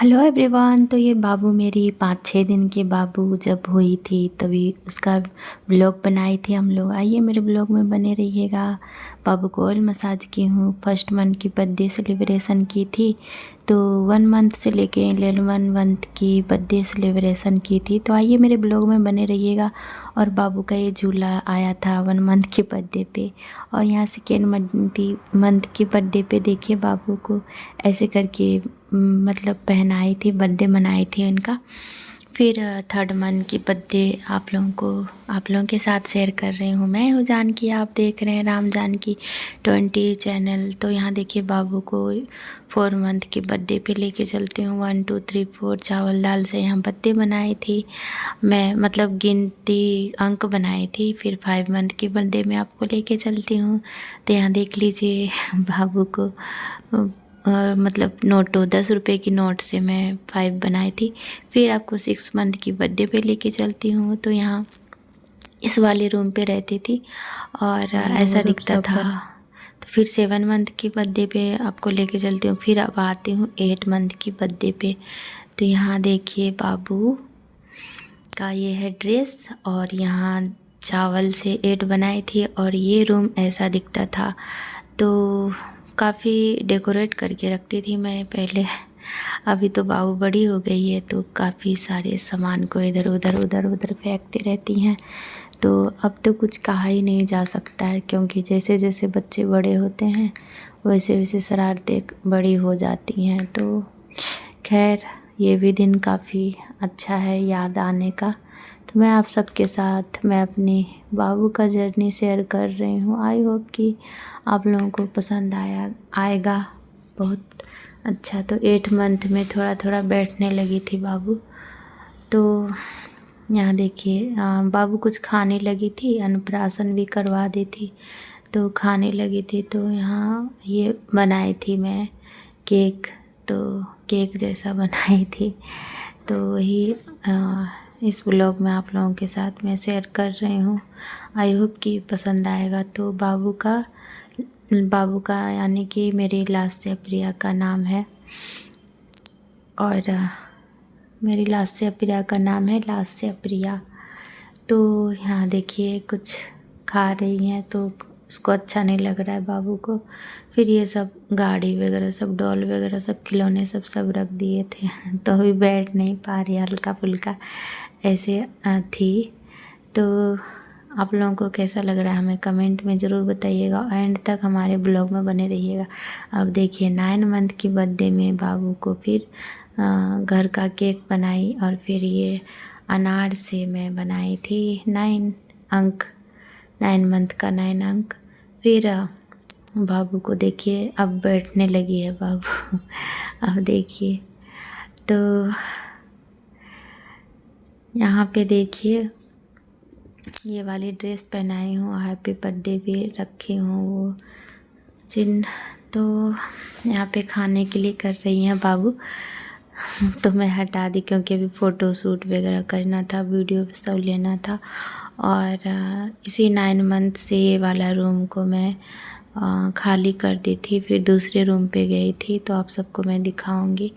Hello everyone. तो ये बाबू मेरी 5-6 दिन के बाबू जब हुई थी तभी उसका ब्लॉग बनाई थी हम लोग। आइए मेरे ब्लॉग में बने रहिएगा। बाबू को ऑयल मसाज की हूँ। फर्स्ट मंथ की बर्थडे सेलिब्रेशन की थी, तो 1 मंथ से लेके 11 मंथ की बर्थडे सेलिब्रेशन की थी। तो आइए मेरे ब्लॉग में बने रहिएगा। और बाबू का ये झूला आया था 1 मंथ के बर्थडे पे, और यहाँ सेकेंड मंथ की बर्थडे पे देखिए बाबू को ऐसे करके मतलब पहनाई थी, बर्थडे मनाई थी उनका। फिर 3rd मंथ की बर्थडे आप लोगों के साथ शेयर कर रही हूँ। मैं हूँ जानकी, आप देख रहे हैं राम जानकी 20 चैनल। तो यहाँ देखिए बाबू को 4 मंथ की बर्थडे पे लेके चलती हूँ। 1 2 3 4 चावल दाल से यहाँ बर्थडे बनाई थी मैं, मतलब गिनती अंक बनाई थी। फिर 5 मंथ की बर्थडे में आपको लेके चलती हूँ। तो यहाँ देख लीजिए बाबू को मतलब नोटों 10 रुपये की नोट से मैं 5 बनाई थी। फिर आपको 6 मंथ की बर्थडे पे लेके चलती हूँ। तो यहाँ इस वाले रूम पे रहती थी और ऐसा दिखता था। तो फिर 7 मंथ की बर्थडे पे आपको लेके चलती हूँ। फिर अब आती हूँ 8 मंथ की बर्थडे पे। तो यहाँ देखिए बाबू का ये है ड्रेस, और यहाँ चावल से 8 बनाई थी और ये रूम ऐसा दिखता था। तो काफ़ी डेकोरेट करके रखती थी मैं पहले। अभी तो बाबू बड़ी हो गई है तो काफ़ी सारे सामान को इधर उधर फेंकती रहती हैं। तो अब तो कुछ कहा ही नहीं जा सकता है, क्योंकि जैसे जैसे बच्चे बड़े होते हैं वैसे वैसे शरारतें बड़ी हो जाती हैं। तो खैर ये भी दिन काफ़ी अच्छा है याद आने का। तो मैं आप सबके साथ मैं अपनी बाबू का जर्नी शेयर कर रही हूँ। आई होप कि आप लोगों को पसंद आएगा बहुत अच्छा। तो 8 मंथ में थोड़ा थोड़ा बैठने लगी थी बाबू। तो यहाँ देखिए बाबू कुछ खाने लगी थी, अन्नप्राशन भी करवा दी थी तो खाने लगी थी। तो यहाँ ये बनाई थी मैं केक, तो केक जैसा बनाई थी। तो वही इस ब्लॉग में आप लोगों के साथ मैं शेयर कर रही हूँ। आई होप कि पसंद आएगा। तो बाबू का यानी कि मेरी लास्य प्रिया का नाम है, और मेरी लास्य प्रिया का नाम है लास्य प्रिया। तो यहाँ देखिए कुछ खा रही हैं तो उसको अच्छा नहीं लग रहा है बाबू को। फिर ये सब गाड़ी वगैरह सब डॉल वगैरह सब खिलौने सब रख दिए थे तो अभी बैठ नहीं पा रही, हल्का फुल्का ऐसे थी। तो आप लोगों को कैसा लग रहा है हमें कमेंट में ज़रूर बताइएगा। एंड तक हमारे ब्लॉग में बने रहिएगा। अब देखिए 9 मंथ की बर्थडे में बाबू को फिर घर का केक बनाई, और फिर ये अनार से मैं बनाई थी 9 मंथ का 9 अंक। फिर बाबू को देखिए अब बैठने लगी है बाबू अब देखिए। तो यहाँ पे देखिए ये वाली ड्रेस पहनाई हूँ, हैप्पी बर्थडे भी रखी हूँ वो चिन्ह। तो यहाँ पे खाने के लिए कर रही हैं बाबू तो मैं हटा दी, क्योंकि अभी फ़ोटो शूट वगैरह करना था, वीडियो सब लेना था। और इसी 9 मंथ से ये वाला रूम को मैं खाली कर दी थी, फिर दूसरे रूम पे गई थी, तो आप सबको मैं दिखाऊंगी।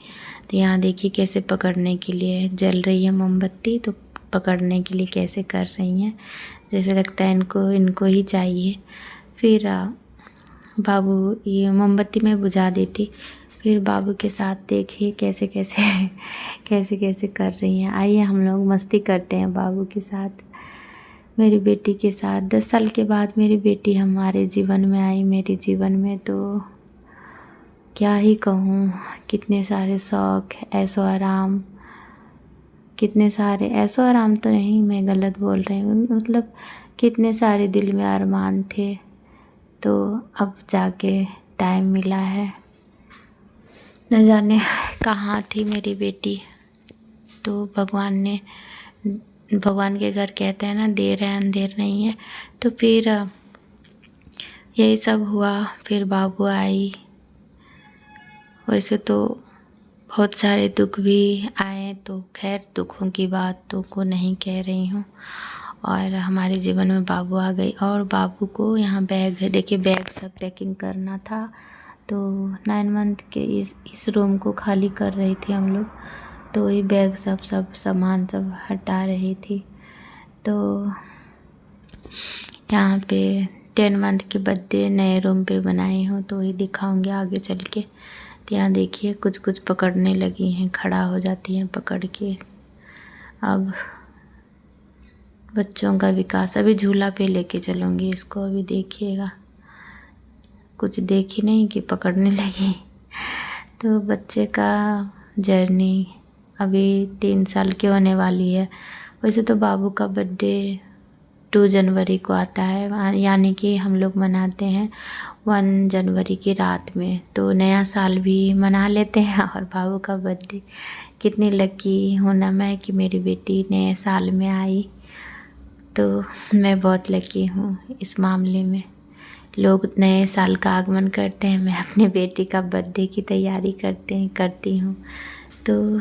तो यहाँ देखिए कैसे पकड़ने के लिए जल रही है मोमबत्ती, तो पकड़ने के लिए कैसे कर रही हैं, जैसे लगता है इनको ही चाहिए। फिर बाबू ये मोमबत्ती मैं बुझा देती, फिर बाबू के साथ देखिए कैसे कैसे कर रही हैं। आइए हम लोग मस्ती करते हैं बाबू के साथ, मेरी बेटी के साथ। 10 साल के बाद मेरी बेटी हमारे जीवन में आई, मेरे जीवन में। तो क्या ही कहूँ, कितने सारे शौक़, ऐशो आराम, कितने सारे ऐशो आराम तो नहीं, मैं गलत बोल रही हूँ, मतलब कितने सारे दिल में अरमान थे। तो अब जाके टाइम मिला है, न जाने कहाँ थी मेरी बेटी। तो भगवान के घर कहते हैं ना, देर है अंधेर नहीं है। तो फिर यही सब हुआ, फिर बाबू आई। वैसे तो बहुत सारे दुख भी आए, तो खैर दुखों की बातों को नहीं कह रही हूँ। और हमारे जीवन में बाबू आ गई, और बाबू को यहाँ बैग है देखिए, बैग सब पैकिंग करना था। तो 9 मंथ के इस रूम को खाली कर रही थी हम लोग, तो वही बैग सब सामान सब हटा रही थी। तो यहाँ पे 10 मंथ की बर्थडे नए रूम पे बनाई हूँ, तो वही दिखाऊंगी आगे चल के। तो यहाँ देखिए कुछ कुछ पकड़ने लगी हैं, खड़ा हो जाती हैं पकड़ के। अब बच्चों का विकास, अभी झूला पे लेके चलूँगी इसको, अभी देखिएगा। कुछ देखी नहीं कि पकड़ने लगी। तो बच्चे का जर्नी अभी 3 साल की होने वाली है। वैसे तो बाबू का बर्थडे 2 जनवरी को आता है, यानी कि हम लोग मनाते हैं 1 जनवरी की रात में, तो नया साल भी मना लेते हैं और बाबू का बर्थडे। कितनी लकी हूँ ना मैं कि मेरी बेटी नए साल में आई, तो मैं बहुत लकी हूँ इस मामले में। लोग नए साल का आगमन करते हैं, मैं अपनी बेटी का बर्थडे की तैयारी करती हूँ। तो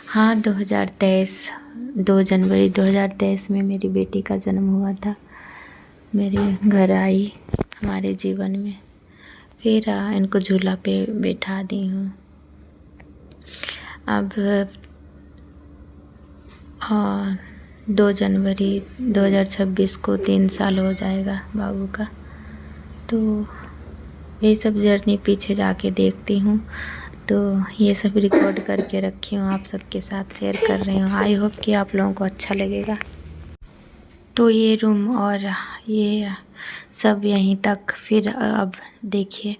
हाँ, 2 जनवरी 2023 में मेरी बेटी का जन्म हुआ था। मेरे घर आई हमारे जीवन में, फिर इनको झूला पे बैठा दी हूँ। अब 2 जनवरी 2026 को 3 साल हो जाएगा बाबू का। तो ये सब जर्नी पीछे जाके देखती हूँ, तो ये सब रिकॉर्ड करके रखी हूँ, आप सबके साथ शेयर कर रही हूँ। आई होप कि आप लोगों को अच्छा लगेगा। तो ये रूम और ये सब यहीं तक। फिर अब देखिए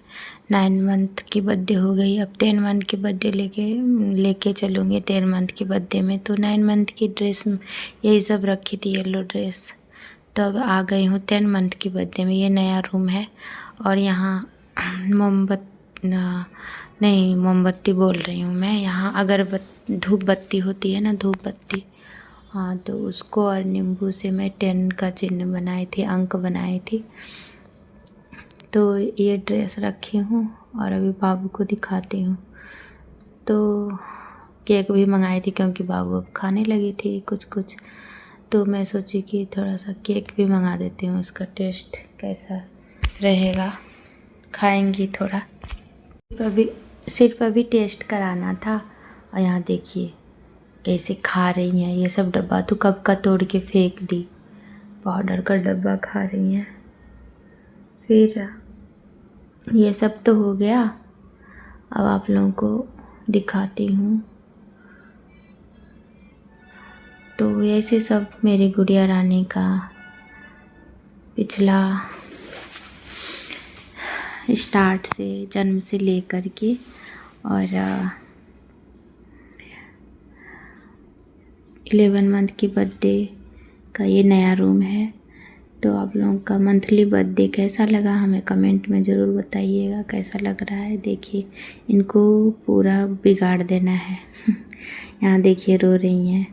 9 मंथ की बर्थडे हो गई, अब 10 मंथ की बर्थडे लेके चलूँगी 10 मंथ की बर्थडे में। तो 9 मंथ की ड्रेस यही सब रखी थी, येलो ड्रेस। तो अब आ गई हूँ 10 मंथ की बर्थडे में। ये नया रूम है और यहाँ मोमबत्ती बोल रही हूँ मैं, यहाँ धूप बत्ती होती है ना, धूप बत्ती, हाँ, तो उसको और नींबू से मैं 10 का चिन्ह बनाई थी, अंक बनाई थी। तो ये ड्रेस रखी हूँ और अभी बाबू को दिखाती हूँ। तो केक भी मंगाई थी क्योंकि बाबू अब खाने लगी थी कुछ कुछ, तो मैं सोची कि थोड़ा सा केक भी मंगा देती हूँ, उसका टेस्ट कैसा रहेगा, खाएंगी थोड़ा। सिर्फ अभी टेस्ट कराना था। और यहाँ देखिए कैसे खा रही हैं, ये सब डब्बा तो कब का तोड़ के फेंक दी, पाउडर का डब्बा खा रही हैं। फिर ये सब तो हो गया, अब आप लोगों को दिखाती हूँ। तो ऐसे सब मेरी गुड़िया रानी का पिछला स्टार्ट से, जन्म से लेकर के, और 11 मंथ की बर्थडे का ये नया रूम है। तो आप लोगों का मंथली बर्थडे कैसा लगा हमें कमेंट में ज़रूर बताइएगा, कैसा लग रहा है। देखिए इनको पूरा बिगाड़ देना है। यहाँ देखिए रो रही हैं,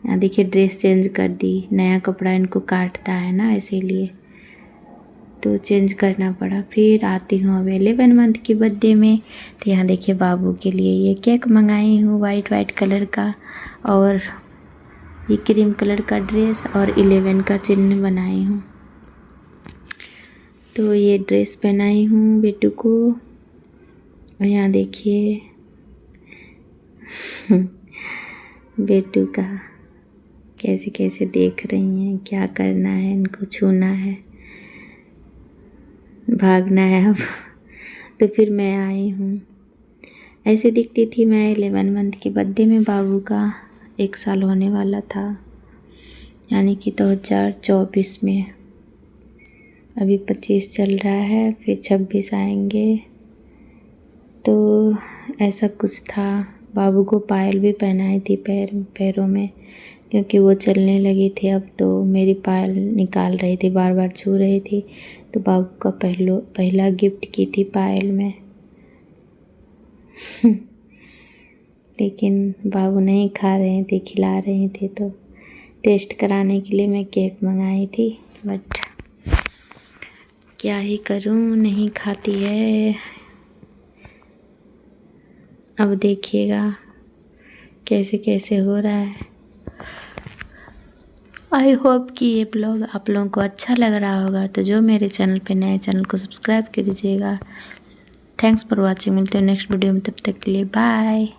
यहाँ देखिए ड्रेस चेंज कर दी, नया कपड़ा इनको काटता है ना, इसीलिए तो चेंज करना पड़ा। फिर आती हूँ अब 11 मंथ की बर्थडे में। तो यहाँ देखिए बाबू के लिए ये केक मंगाई हूँ वाइट कलर का, और ये क्रीम कलर का ड्रेस और 11 का चिन्ह बनाई हूँ। तो ये ड्रेस पहनाई हूँ बेटू को। और यहाँ देखिए बेटू का कैसे कैसे देख रही हैं, क्या करना है, इनको छूना है, भागना है अब। तो फिर मैं आई हूँ, ऐसे दिखती थी मैं 11 मंथ की बर्थडे में। बाबू का 1 साल होने वाला था, यानी कि 2024 में। अभी 25 चल रहा है, फिर 26 आएंगे। तो ऐसा कुछ था। बाबू को पायल भी पहनाई थी पैरों में, क्योंकि वो चलने लगी थी अब, तो मेरी पायल निकाल रही थी, बार बार छू रही थी। तो बाबू का पहला गिफ्ट की थी पायल में। लेकिन बाबू नहीं खा रहे थे, खिला रहे थे, तो टेस्ट कराने के लिए मैं केक मंगाई थी, बट क्या ही करूं, नहीं खाती है। अब देखिएगा कैसे कैसे हो रहा है। आई होप कि ये ब्लॉग आप लोगों को अच्छा लग रहा होगा। तो जो मेरे चैनल पे नए, चैनल को सब्सक्राइब कीजिएगा, थैंक्स फॉर वॉचिंग। मिलते हैं नेक्स्ट वीडियो में, तब तक के लिए बाय।